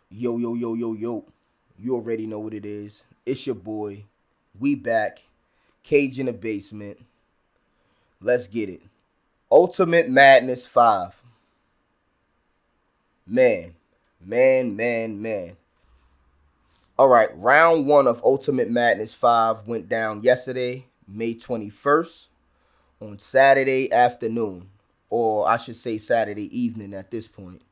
Yo, yo, yo, yo, yo. You already know what it is. It's your boy. We back. Cage in the basement. Let's get it. Ultimate Madness 5. Man. Man. All right. Round 1 of Ultimate Madness 5 went down yesterday, May 21st, on Saturday afternoon. Or I should say Saturday evening at this point.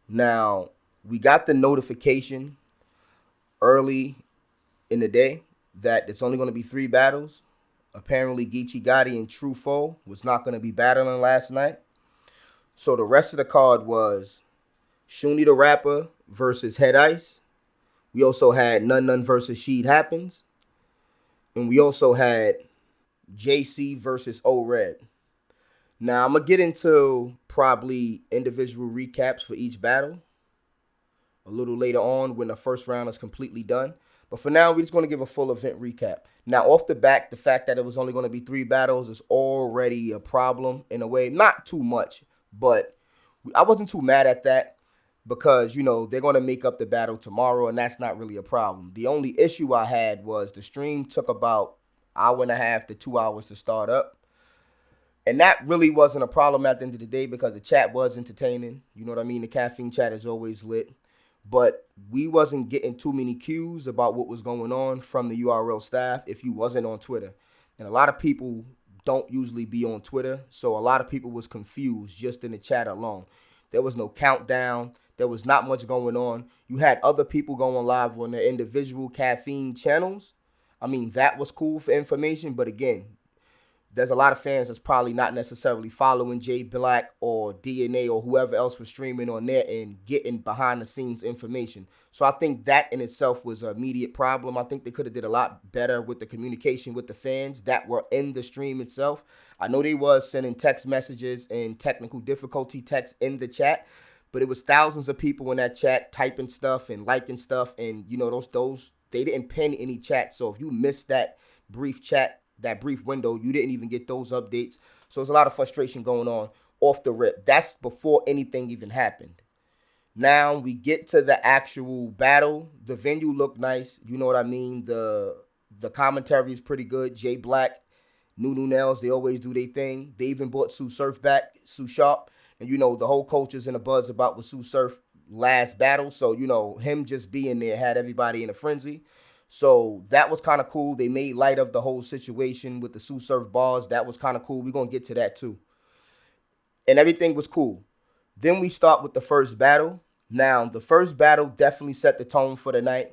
Now, we got the notification early in the day that it's only going to be 3 battles. Apparently, Geechee Gotti and True Foe was not going to be battling last night. So the rest of the card was Shuni the Rapper versus Head Ice. We also had None versus Sheed Happens. And we also had JC versus O Red. Now, I'm going to get into probably individual recaps for each battle a little later on when the first round is completely done. But for now, we're just going to give a full event recap. Now, off the back, the fact that it was only going to be 3 battles is already a problem in a way. Not too much, but I wasn't too mad at that because, they're going to make up the battle tomorrow, and that's not really a problem. The only issue I had was the stream took about hour and a half to 2 hours to start up. And that really wasn't a problem at the end of the day because the chat was entertaining. You know what I mean? The caffeine chat is always lit. But we wasn't getting too many cues about what was going on from the URL staff if you wasn't on Twitter. And a lot of people don't usually be on Twitter, so a lot of people was confused just in the chat alone. There was no countdown. There was not much going on. You had other people going live on their individual caffeine channels. I mean, that was cool for information, but again, there's a lot of fans that's probably not necessarily following Jay Black or DNA or whoever else was streaming on there and getting behind the scenes information. So I think that in itself was an immediate problem. I think they could have did a lot better with the communication with the fans that were in the stream itself. I know they was sending text messages and technical difficulty texts in the chat, but it was thousands of people in that chat typing stuff and liking stuff, and those they didn't pin any chat. So if you missed that brief chat, that brief window, you didn't even get those updates. So there's a lot of frustration going on off the rip. That's before anything even happened. Now we get to the actual battle. The venue looked nice. You know what I mean? The commentary is pretty good. Jay Black, Nunu Nails, they always do their thing. They even brought Sue Surf back, Sue Sharp. And, the whole culture's in a buzz about with Sue Surf last battle. So, him just being there had everybody in a frenzy. So that was kind of cool. They made light of the whole situation with the Sue Surf bars. That was kind of cool. We're going to get to that too. And everything was cool. Then we start with the first battle. Now, the first battle definitely set the tone for the night.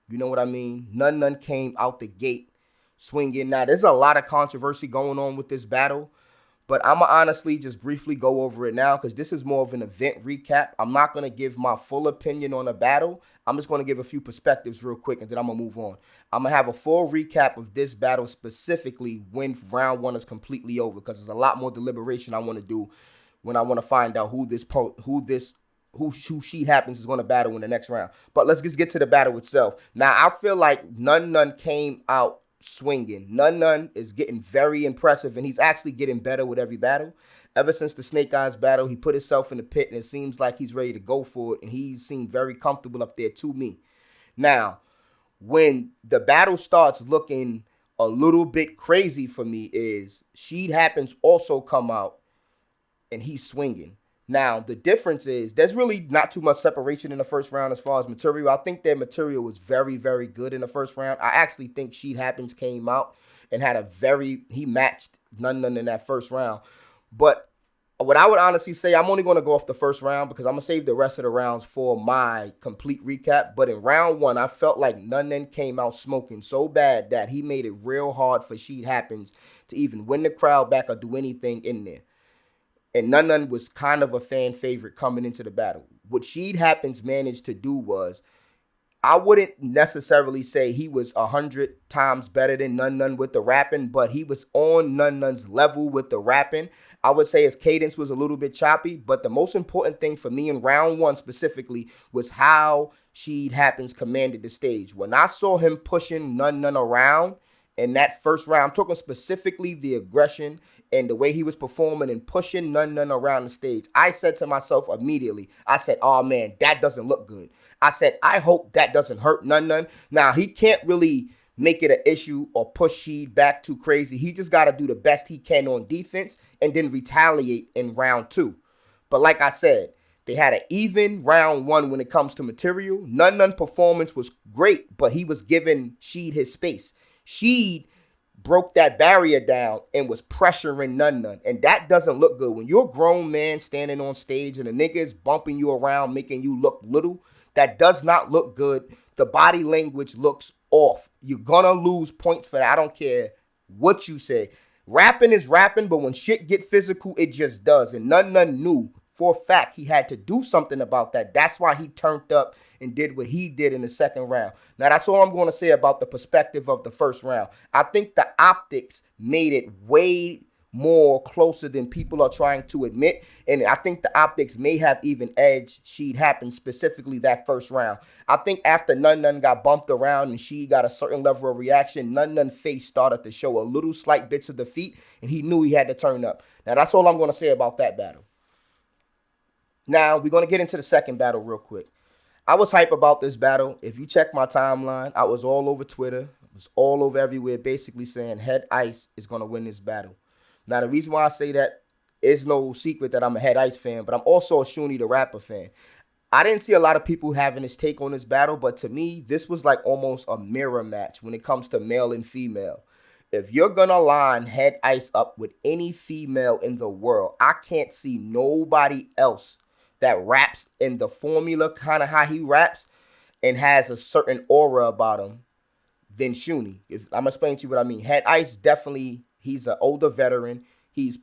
You know what I mean? None came out the gate swinging. Now, there's a lot of controversy going on with this battle. But I'm going to honestly just briefly go over it now because this is more of an event recap. I'm not going to give my full opinion on a battle. I'm just going to give a few perspectives real quick, and then I'm going to move on. I'm going to have a full recap of this battle specifically when round 1 is completely over because there's a lot more deliberation I want to do when I want to find out who Sheed Happens is going to battle in the next round. But let's just get to the battle itself. Now, I feel like None came out swinging. None is getting very impressive, and he's actually getting better with every battle. Ever since the Snake Eyes battle, he put himself in the pit, and it seems like he's ready to go for it, and he seemed very comfortable up there to me. Now, when the battle starts looking a little bit crazy for me is Sheed Happens also come out, and he's swinging. Now, the difference is there's really not too much separation in the first round as far as material. I think their material was very, very good in the first round. I actually think Sheed Happens came out and he matched None in that first round. But what I would honestly say, I'm only going to go off the first round because I'm going to save the rest of the rounds for my complete recap. But in round 1, I felt like None came out smoking so bad that he made it real hard for Sheed Happens to even win the crowd back or do anything in there. And None was kind of a fan favorite coming into the battle. What Sheed Happens managed to do was, I wouldn't necessarily say he was 100 times better than None with the rapping, but he was on None's level with the rapping. I would say his cadence was a little bit choppy, but the most important thing for me in round 1 specifically was how Sheed Happens commanded the stage. When I saw him pushing None around in that first round, I'm talking specifically the aggression and the way he was performing and pushing None around the stage, I said to myself immediately, I said, oh man, that doesn't look good. I said, I hope that doesn't hurt Nun. Now, he can't really make it an issue or push Sheed back too crazy. He just got to do the best he can on defense and then retaliate in round 2. But like I said, they had an even round 1 when it comes to material. Nun performance was great, but he was giving Sheed his space. Sheed broke that barrier down and was pressuring Nun. And that doesn't look good. When you're a grown man standing on stage and a nigga is bumping you around, making you look little, that does not look good. The body language looks off. You're gonna lose points for that. I don't care what you say. Rapping is rapping, but when shit get physical, it just does. And Nun knew for a fact he had to do something about that. That's why he turned up and did what he did in the second round. Now, that's all I'm going to say about the perspective of the first round. I think the optics made it way more closer than people are trying to admit. And I think the optics may have even edged Sheed happened specifically that first round. I think after Nun got bumped around and Sheed got a certain level of reaction, Nun face started to show a little slight bits of defeat, and he knew he had to turn up. Now, that's all I'm going to say about that battle. Now, we're going to get into the second battle real quick. I was hype about this battle. If you check my timeline, I was all over Twitter. I was all over everywhere basically saying Head Ice is going to win this battle. Now, the reason why I say that is no secret that I'm a Head Ice fan, but I'm also a Shuni the Rapper fan. I didn't see a lot of people having this take on this battle, but to me, this was like almost a mirror match when it comes to male and female. If you're going to line Head Ice up with any female in the world, I can't see nobody else that raps in the formula, kind of how he raps, and has a certain aura about him than Shuni. I'm going to explain to you what I mean. Head Ice definitely, he's an older veteran. He's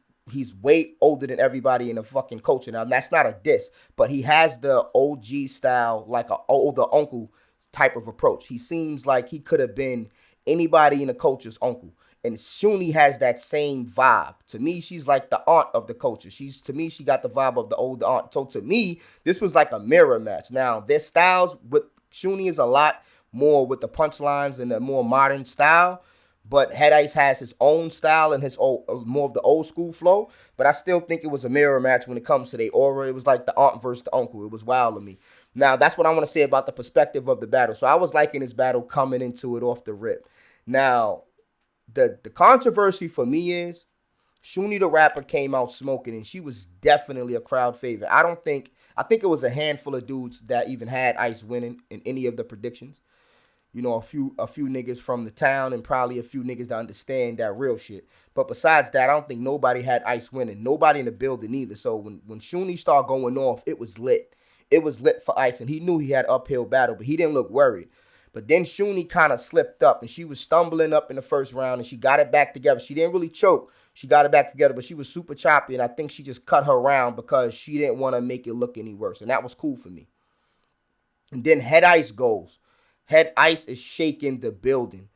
way older than everybody in the fucking culture. Now, that's not a diss, but he has the OG style, like an older uncle type of approach. He seems like he could have been anybody in the culture's uncle. And Shuni has that same vibe. To me, she's like the aunt of the culture. To me, she got the vibe of the older aunt. So to me, this was like a mirror match. Now, their styles with Shuni is a lot more with the punchlines and the more modern style. But Head Ice has his own style and his more of the old school flow. But I still think it was a mirror match when it comes to their aura. It was like the aunt versus the uncle. It was wild to me. Now, that's what I want to say about the perspective of the battle. So I was liking this battle coming into it off the rip. Now, the controversy for me is Shuni the Rapper came out smoking, and she was definitely a crowd favorite. I think it was a handful of dudes that even had Ice winning in any of the predictions. You know, a few niggas from the town and probably a few niggas that understand that real shit. But besides that, I don't think nobody had Ice winning. Nobody in the building either. So when Shuni started going off, it was lit. It was lit for Ice, and he knew he had uphill battle, but he didn't look worried. But then Shuni kind of slipped up, and she was stumbling up in the first round, and she got it back together. She didn't really choke. She got it back together, but she was super choppy, and I think she just cut her round because she didn't want to make it look any worse, and that was cool for me. And then Head Ice goes. Head Ice is shaking the building.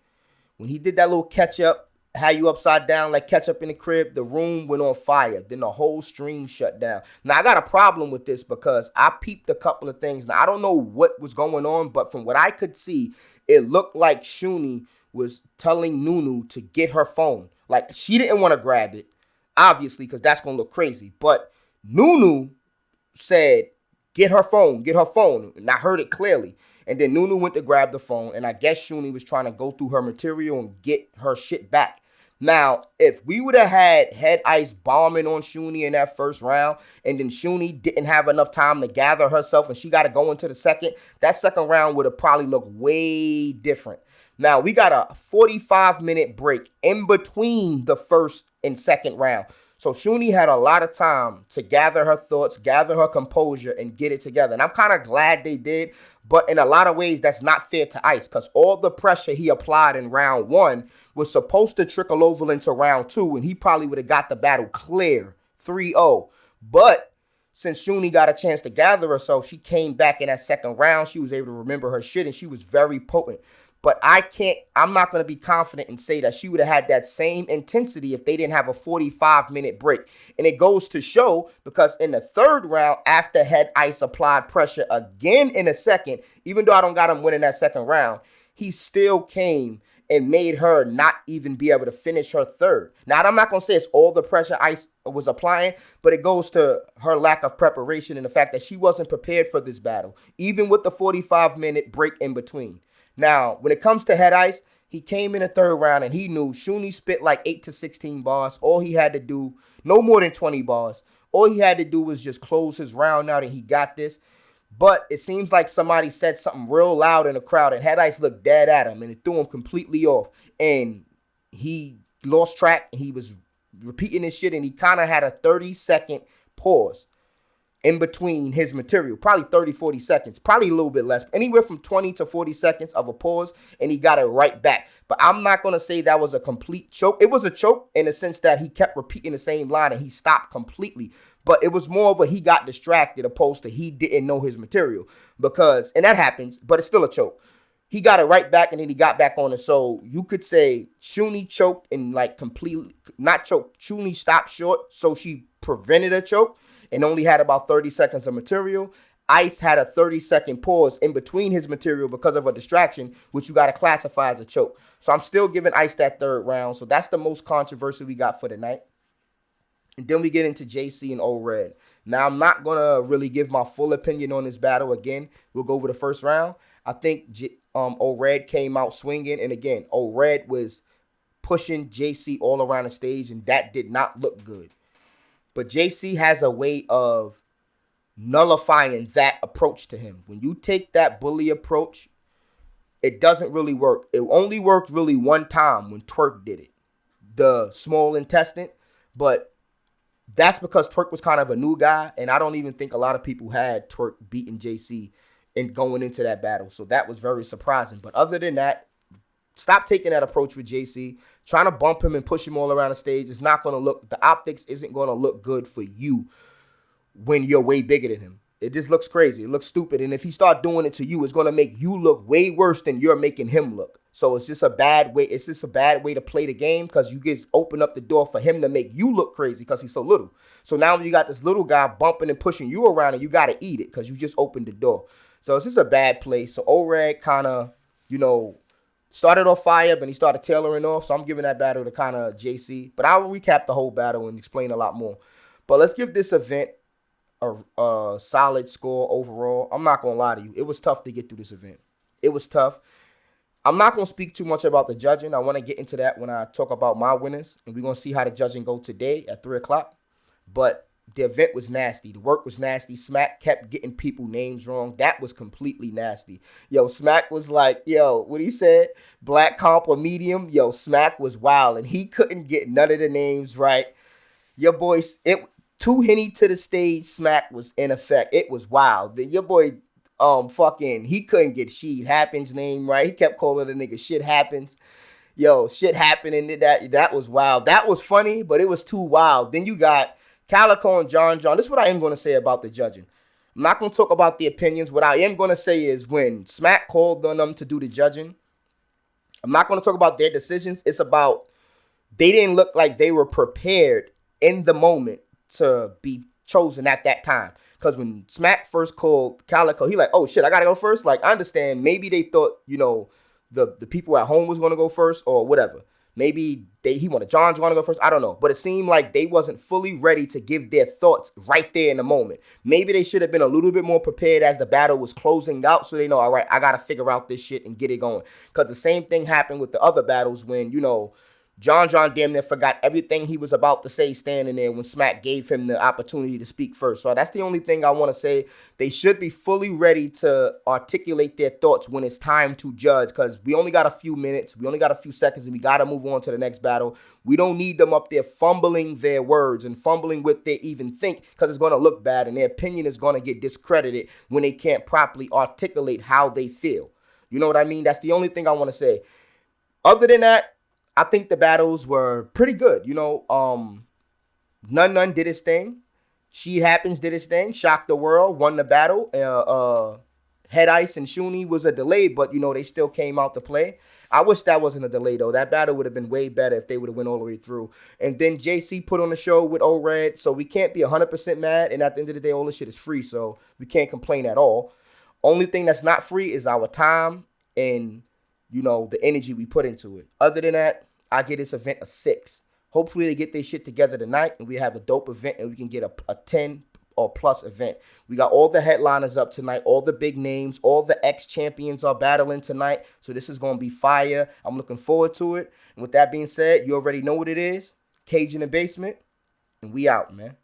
When he did that little catch-up, how you upside down like ketchup in the crib, the room went on fire. Then the whole stream shut down. Now, I got a problem with this because I peeped a couple of things. Now, I don't know what was going on, but from what I could see, it looked like Shuni was telling Nunu to get her phone. Like, she didn't want to grab it, obviously, because that's going to look crazy. But Nunu said, get her phone. And I heard it clearly. And then Nunu went to grab the phone, and I guess Shuni was trying to go through her material and get her shit back. Now, if we would have had Head Ice bombing on Shuni in that first round, and then Shuni didn't have enough time to gather herself, and she got to go into the second, that second round would have probably looked way different. Now, we got a 45-minute break in between the first and second round. So Shuni had a lot of time to gather her thoughts, gather her composure, and get it together. And I'm kind of glad they did. But in a lot of ways, that's not fair to Ice because all the pressure he applied in round 1 was supposed to trickle over into round 2, and he probably would have got the battle clear, 3-0. But since Shuni got a chance to gather herself, she came back in that second round. She was able to remember her shit, and she was very potent. But I'm not going to be confident and say that she would have had that same intensity if they didn't have a 45-minute break. And it goes to show because in the third round, after Head Ice applied pressure again in the second, even though I don't got him winning that second round, he still came and made her not even be able to finish her third. Now, I'm not going to say it's all the pressure Ice was applying, but it goes to her lack of preparation and the fact that she wasn't prepared for this battle, even with the 45-minute break in between. Now, when it comes to Head Ice, he came in the third round and he knew Shuni spit like 8 to 16 bars. All he had to do, no more than 20 bars. All he had to do was just close his round out and he got this. But it seems like somebody said something real loud in the crowd and Head Ice looked dead at him and it threw him completely off. And he lost track and he was repeating his shit and he kind of had a 30-second pause in between his material. Probably 30, 40 seconds. Probably a little bit less. Anywhere from 20 to 40 seconds of a pause and he got it right back. But I'm not going to say that was a complete choke. It was a choke in the sense that he kept repeating the same line and he stopped completely. But it was more of a he got distracted opposed to he didn't know his material. Because, and that happens, but it's still a choke. He got it right back and then he got back on it. So you could say Shuni choked and like completely, not choked. Shuni stopped short, so she prevented a choke and only had about 30 seconds of material. Ice had a 30-second pause in between his material because of a distraction, which you got to classify as a choke. So I'm still giving Ice that third round. So that's the most controversy we got for the night. And then we get into JC and O-Red. Now, I'm not going to really give my full opinion on this battle. Again, we'll go over the first round. I think O-Red came out swinging. And again, O-Red was pushing JC all around the stage, and that did not look good. But JC has a way of nullifying that approach to him. When you take that bully approach, it doesn't really work. It only worked really one time when Twerk did it, the small intestine. But that's because Twerk was kind of a new guy, and I don't even think a lot of people had Twerk beating JC and going into that battle. So that was very surprising. But other than that, stop taking that approach with JC. Trying to bump him and push him all around the stage is not going to look, the optics isn't going to look good for you when you're way bigger than him. It just looks crazy. It looks stupid. And if he start doing it to you, it's going to make you look way worse than you're making him look. So it's just a bad way. It's just a bad way to play the game because you just open up the door for him to make you look crazy because he's so little. So now you got this little guy bumping and pushing you around and you got to eat it because you just opened the door. So it's just a bad play. So O-Red kind of, started off fire, but he started tailoring off. So I'm giving that battle to kind of JC. But I'll recap the whole battle and explain a lot more. But let's give this event a solid score overall. I'm not going to lie to you. It was tough to get through this event. It was tough. I'm not going to speak too much about the judging. I want to get into that when I talk about my winners. And we're going to see how the judging go today at 3 o'clock. But the event was nasty. The work was nasty. Smack kept getting people names wrong. That was completely nasty. Yo, Smack was like, what he said, black comp or medium. Yo, Smack was wild. And he couldn't get none of the names right. Your boy, too henny to the stage, Smack was in effect. It was wild. Then your boy, he couldn't get Sheed Happens name right. He kept calling the nigga Shit Happens. Yo, shit happened and that was wild. That was funny, but it was too wild. Then you got Calico and John. This is what I am going to say about the judging. I'm not going to talk about the opinions. What I am going to say is when Smack called on them to do the judging, I'm not going to talk about their decisions. It's about they didn't look like they were prepared in the moment to be chosen at that time. Because when Smack first called Calico, he like, oh shit, I got to go first. Like, I understand. Maybe they thought, the people at home was going to go first or whatever. Maybe he wanted John to go first. I don't know. But it seemed like they wasn't fully ready to give their thoughts right there in the moment. Maybe they should have been a little bit more prepared as the battle was closing out so they know, all right, I got to figure out this shit and get it going. Because the same thing happened with the other battles when, John damn near forgot everything he was about to say standing there when Smack gave him the opportunity to speak first. So that's the only thing I want to say. They should be fully ready to articulate their thoughts when it's time to judge because we only got a few minutes. We only got a few seconds and we got to move on to the next battle. We don't need them up there fumbling their words and fumbling what they even think because it's going to look bad and their opinion is going to get discredited when they can't properly articulate how they feel. You know what I mean? That's the only thing I want to say. Other than that, I think the battles were pretty good. None did his thing. Sheed Happens did his thing. Shocked the world. Won the battle. Head Ice and Shuni was a delay, but, they still came out to play. I wish that wasn't a delay, though. That battle would have been way better if they would have went all the way through. And then JC put on the show with O-Red, so we can't be 100% mad. And at the end of the day, all this shit is free, so we can't complain at all. Only thing that's not free is our time and the energy we put into it. Other than that, I give this event a 6. Hopefully they get their shit together tonight and we have a dope event and we can get a 10 or plus event. We got all the headliners up tonight, all the big names, all the ex-champions are battling tonight. So this is going to be fire. I'm looking forward to it. And with that being said, you already know what it is. Cage in the basement. And we out, man.